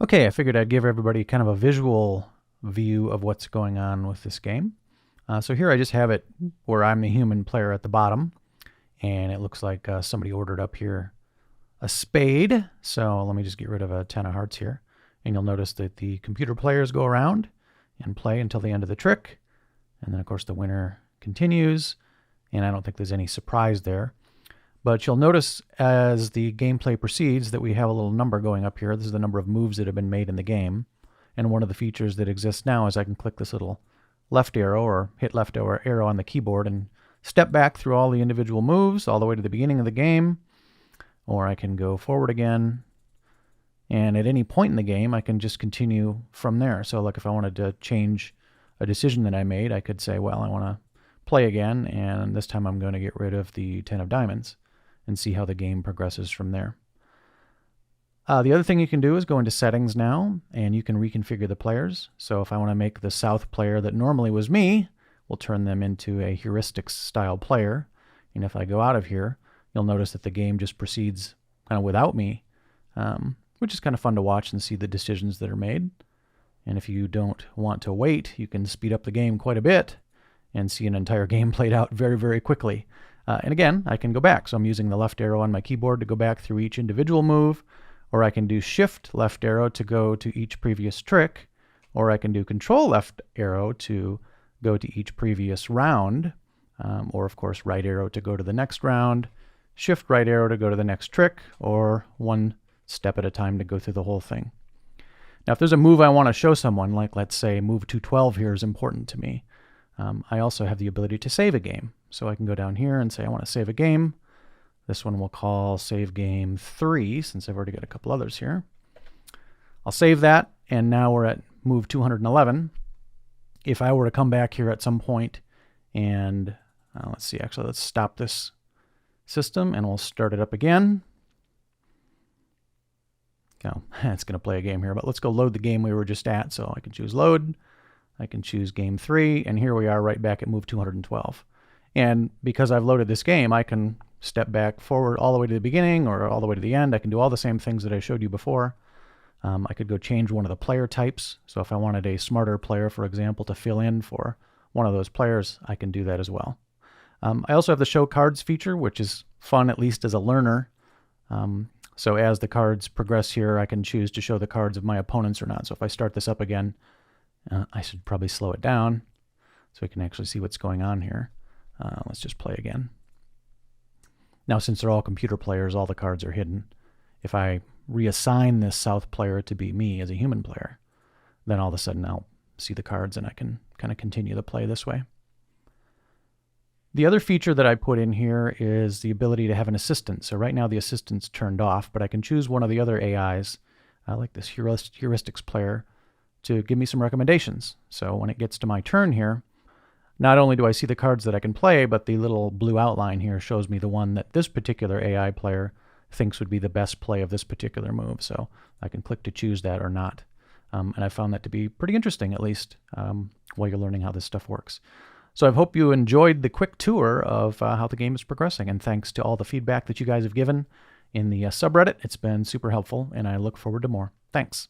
Okay, I figured I'd give everybody kind of a visual view of what's going on with this game. So here I just have it where I'm the human player at the bottom, and it looks like somebody ordered up here a spade. So let me just get rid of a 10 of hearts here. And you'll notice that the computer players go around and play until the end of the trick. And then, of course, the winner continues. And I don't think there's any surprise there. But you'll notice as the gameplay proceeds that we have a little number going up here. This is the number of moves that have been made in the game. And one of the features that exists now is I can click this little left arrow or hit left arrow on the keyboard and step back through all the individual moves all the way to the beginning of the game. Or I can go forward again. And at any point in the game, I can just continue from there. So like if I wanted to change a decision that I made, I could say, well, I want to play again, and this time I'm going to get rid of the 10 of diamonds and see how the game progresses from there. The other thing you can do is go into settings now, and you can reconfigure the players. So if I want to make the south player that normally was me, we'll turn them into a heuristics style player. And if I go out of here, you'll notice that the game just proceeds kind of without me, which is kind of fun to watch and see the decisions that are made. And if you don't want to wait, you can speed up the game quite a bit and see an entire game played out very, very quickly. And again, I can go back. So I'm using the left arrow on my keyboard to go back through each individual move, or I can do shift left arrow to go to each previous trick, or I can do control left arrow to go to each previous round, or of course right arrow to go to the next round, shift right arrow to go to the next trick, or one step at a time to go through the whole thing. Now if there's a move I want to show someone, like let's say move 212 here is important to me, I also have the ability to save a game. So I can go down here and say I want to save a game. This one we'll call save game 3, since I've already got a couple others here. I'll save that, and now we're at move 211. If I were to come back here at some point and let's see, actually let's stop this system and we'll start it up again. Now, it's going to play a game here, but let's go load the game we were just at. So I can choose load, I can choose game 3, and here we are right back at move 212. And because I've loaded this game, I can step back forward all the way to the beginning or all the way to the end. I can do all the same things that I showed you before. I could go change one of the player types. So if I wanted a smarter player, for example, to fill in for one of those players, I can do that as well. I also have the show cards feature, which is fun, at least as a learner. So as the cards progress here, I can choose to show the cards of my opponents or not. So if I start this up again, I should probably slow it down so we can actually see what's going on here. Let's just play again. Now, since they're all computer players, all the cards are hidden. If I reassign this south player to be me as a human player, then all of a sudden I'll see the cards and I can kind of continue the play this way. The other feature that I put in here is the ability to have an assistant. So right now the assistant's turned off, but I can choose one of the other AIs, like this heuristics player, to give me some recommendations. So when it gets to my turn here, not only do I see the cards that I can play, but the little blue outline here shows me the one that this particular AI player thinks would be the best play of this particular move. So I can click to choose that or not. And I found that to be pretty interesting, at least, while you're learning how this stuff works. So I hope you enjoyed the quick tour of how the game is progressing. And thanks to all the feedback that you guys have given in the subreddit. It's been super helpful, and I look forward to more. Thanks.